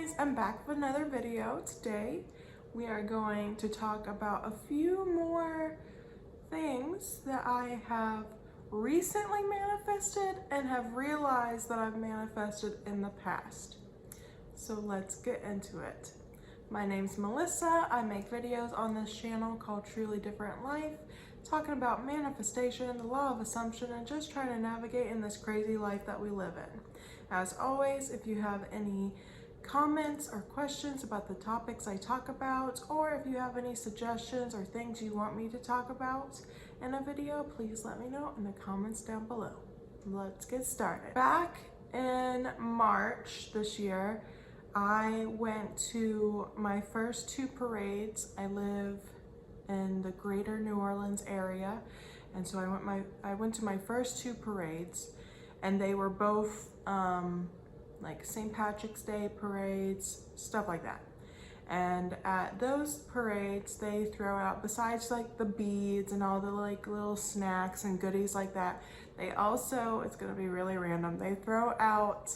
guys, I'm back with another video. Today we are going to talk about a few more things that I have recently manifested and have realized that I've manifested in the past. So let's get into it. My name's Melissa. I make videos on this channel called Truly Different Life, talking about manifestation, the law of assumption, and just trying to navigate in this crazy life that we live in. As always, if you have any comments or questions about the topics I talk about, or if you have any suggestions or things you want me to talk about in a video, please let me know in the comments down below. Let's get started. Back in March this year, I went to my first two parades. I live in the greater New Orleans area, and so I went to my first two parades, and they were both like St. Patrick's Day parades, stuff like that. And at those parades, they throw out, besides like the beads and all the like little snacks and goodies like that, they also, it's gonna be really random, they throw out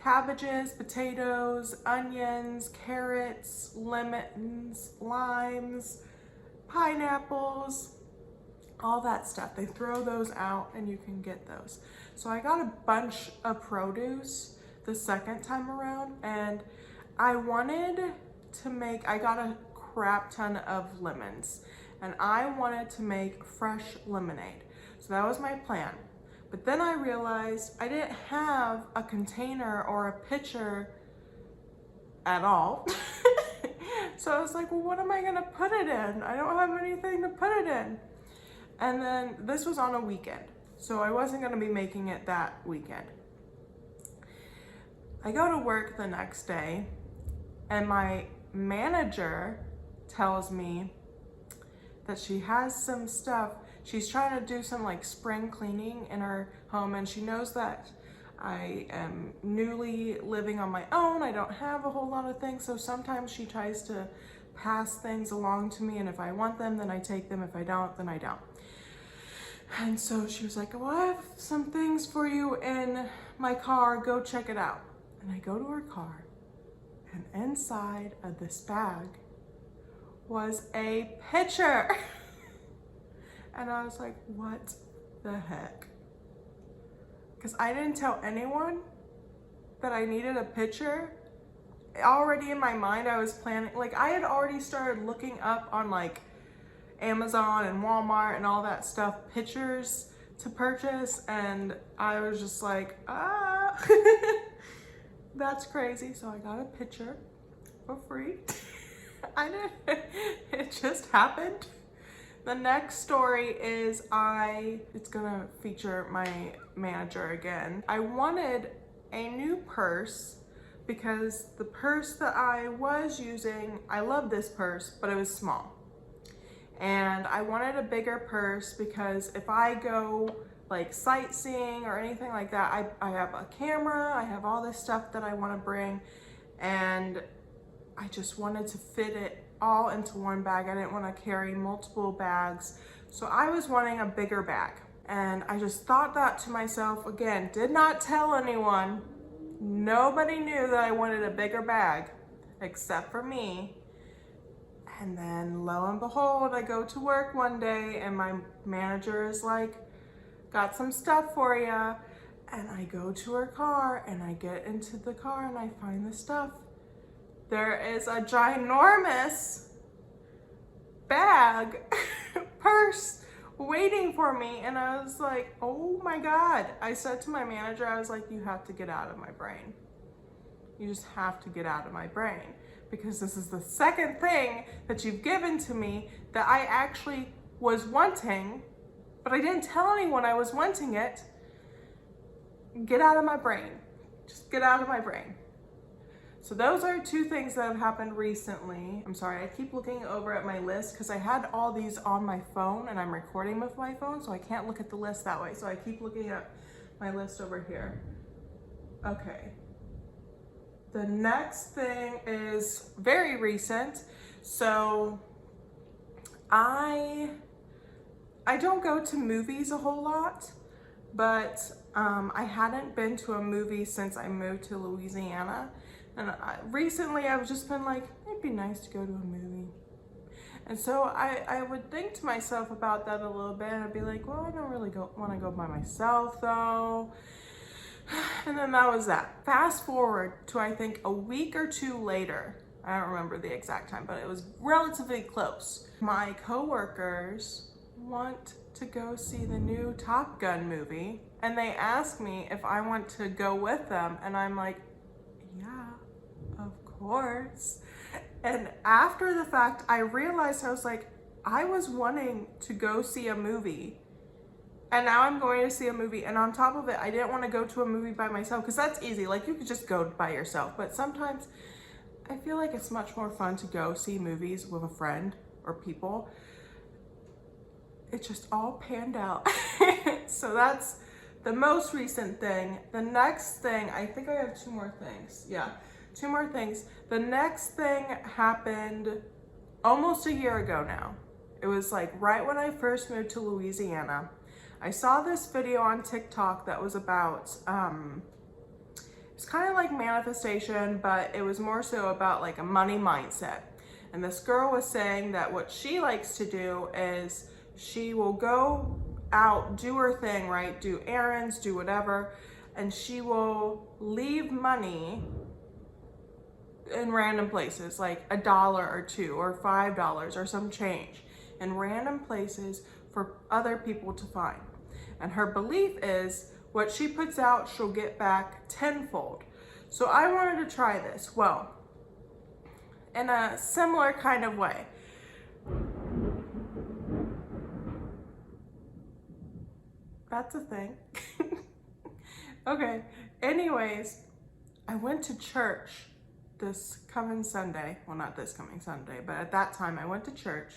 cabbages, potatoes, onions, carrots, lemons, limes, pineapples, all that stuff. They throw those out and you can get those. So I got a bunch of produce the second time around, and I got a crap ton of lemons, and I wanted to make fresh lemonade. So that was my plan. But then I realized I didn't have a container or a pitcher at all. So I was like, well, what am I gonna put it in? I don't have anything to put it in. And then this was on a weekend, so I wasn't gonna be making it that weekend. I go to work the next day, and my manager tells me that she has some stuff. She's trying to do some like spring cleaning in her home, and she knows that I am newly living on my own. I don't have a whole lot of things, so sometimes she tries to pass things along to me, and if I want them, then I take them. If I don't, then I don't. And so she was like, well, I have some things for you in my car, go check it out. And I go to her car, and inside of this bag was a pitcher. And I was like, what the heck? Because I didn't tell anyone that I needed a pitcher. Already in my mind, I was planning, like I had already started looking up on like Amazon and Walmart and all that stuff, pitchers to purchase, and I was just like, that's crazy. So I got a pitcher for free. It just happened. The next story is it's gonna feature my manager again. I wanted a new purse because the purse that I was using, I love this purse, but it was small. And I wanted a bigger purse because if I go like sightseeing or anything like that, I have a camera, I have all this stuff that I wanna bring, and I just wanted to fit it all into one bag. I didn't want to carry multiple bags. So I was wanting a bigger bag. And I just thought that to myself, again, did not tell anyone. Nobody knew that I wanted a bigger bag except for me. And then lo and behold, I go to work one day and my manager is like, got some stuff for you. And I go to her car and I get into the car and I find the stuff. There is a ginormous bag, purse waiting for me. And I was like, oh my God. I said to my manager, I was like, you have to get out of my brain. You just have to get out of my brain, because this is the second thing that you've given to me that I actually was wanting, but I didn't tell anyone I was wanting it. Get out of my brain. Just get out of my brain. So those are two things that have happened recently. I'm sorry, I keep looking over at my list because I had all these on my phone and I'm recording with my phone, so I can't look at the list that way. So I keep looking at my list over here. Okay. The next thing is very recent. So I don't go to movies a whole lot, but I hadn't been to a movie since I moved to Louisiana. And recently I've just been like, it'd be nice to go to a movie. And so I would think to myself about that a little bit, and I'd be like, well, I don't really want to go by myself though. And then that was that. Fast forward to, I think, a week or two later. I don't remember the exact time, but it was relatively close. My coworkers want to go see the new Top Gun movie, and they asked me if I want to go with them, and I'm like, yeah, of course. And after the fact, I realized, I was like, I was wanting to go see a movie, and now I'm going to see a movie, and on top of it, I didn't want to go to a movie by myself, because that's easy. Like, you could just go by yourself, but sometimes I feel like it's much more fun to go see movies with a friend or people. It just all panned out. So that's the most recent thing. The next thing, I think I have two more things. Yeah, two more things. The next thing happened almost a year ago now. It was like right when I first moved to Louisiana. I saw this video on TikTok that was about, it's kind of like manifestation, but it was more so about like a money mindset. And this girl was saying that what she likes to do is she will go out, do her thing, right? Do errands, do whatever, and she will leave money in random places, like $1 or $2 or $5 or some change in random places for other people to find. And her belief is what she puts out, she'll get back tenfold. So I wanted to try this. Well, in a similar kind of way. That's a thing. Okay, anyways, I went to church this coming Sunday. Well, not this coming Sunday, but at that time I went to church,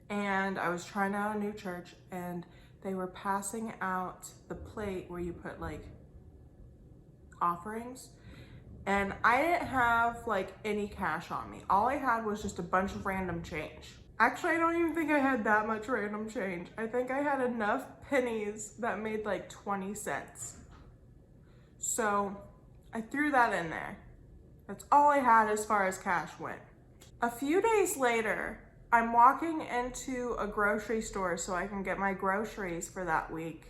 and I was trying out a new church, and they were passing out the plate where you put like offerings, and I didn't have like any cash on me. All I had was just a bunch of random change. Actually, I don't even think I had that much random change. I think I had enough pennies that made like 20 cents. So I threw that in there. That's all I had as far as cash went. A few days later, I'm walking into a grocery store so I can get my groceries for that week.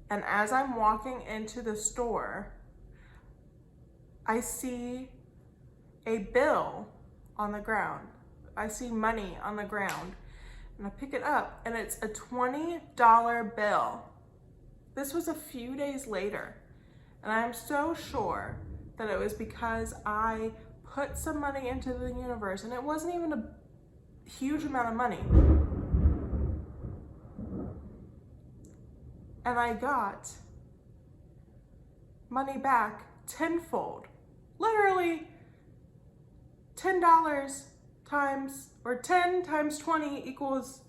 And as I'm walking into the store, I see a bill on the ground. I see money on the ground, and I pick it up, and it's a $20 bill. This was a few days later, and I'm so sure that it was because I put some money into the universe, and it wasn't even a huge amount of money. And I got money back tenfold. Literally $10 times, or 10 times 20 equals,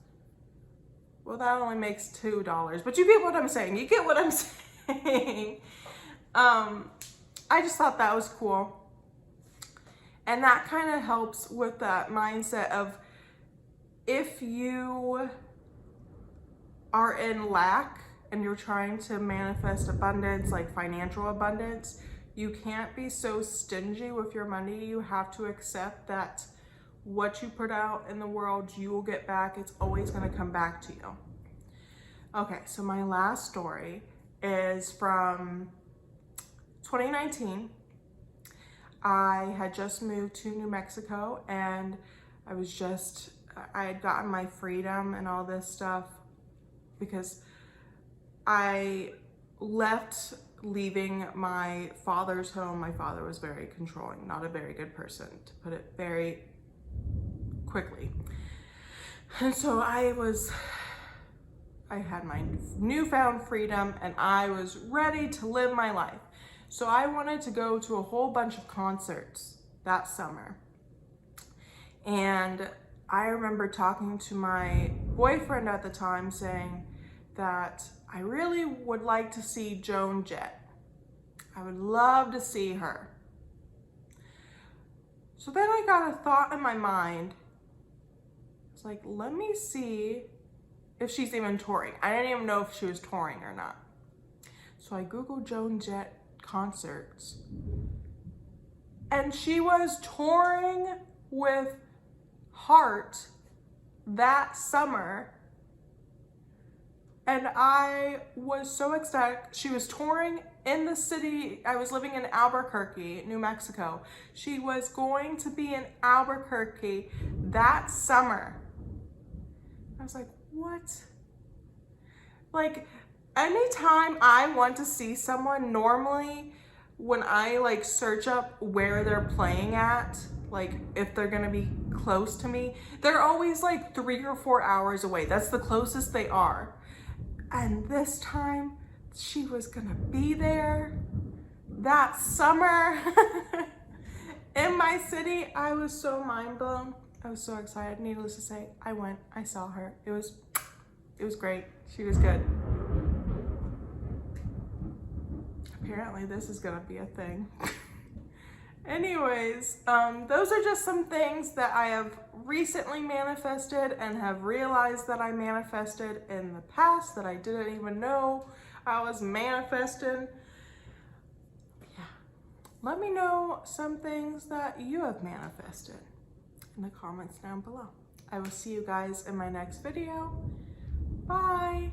well, that only makes $2, but you get what I'm saying. You get what I'm saying. I just thought that was cool. And that kind of helps with that mindset of, if you are in lack and you're trying to manifest abundance, like financial abundance, you can't be so stingy with your money. You have to accept that what you put out in the world, you will get back. It's always going to come back to you. Okay, so my last story is from 2019. I had just moved to New Mexico, and I had gotten my freedom and all this stuff because I left leaving my father's home. My father was very controlling, not a very good person, to put it very quickly. And so I had my newfound freedom, and I was ready to live my life. So I wanted to go to a whole bunch of concerts that summer. And I remember talking to my boyfriend at the time, saying that I really would like to see Joan Jett. I would love to see her. So then I got a thought in my mind. It's like, let me see if she's even touring. I didn't even know if she was touring or not. So I Googled Joan Jett concerts, And she was touring with Heart that summer. And I was so ecstatic. She was touring in the city. I was living in Albuquerque, New Mexico. She was going to be in Albuquerque that summer. I was like, what? Like, anytime I want to see someone, normally when I like search up where they're playing at, like if they're gonna be close to me, they're always like 3 or 4 hours away. That's the closest they are. And this time she was gonna be there that summer in my city. I was so mind blown. I was so excited. Needless to say, I went, I saw her. It was great. She was good. Apparently this is gonna be a thing. Anyways, those are just some things that I have recently manifested and have realized that I manifested in the past that I didn't even know I was manifesting. Yeah. Let me know some things that you have manifested in the comments down below. I will see you guys in my next video. Bye.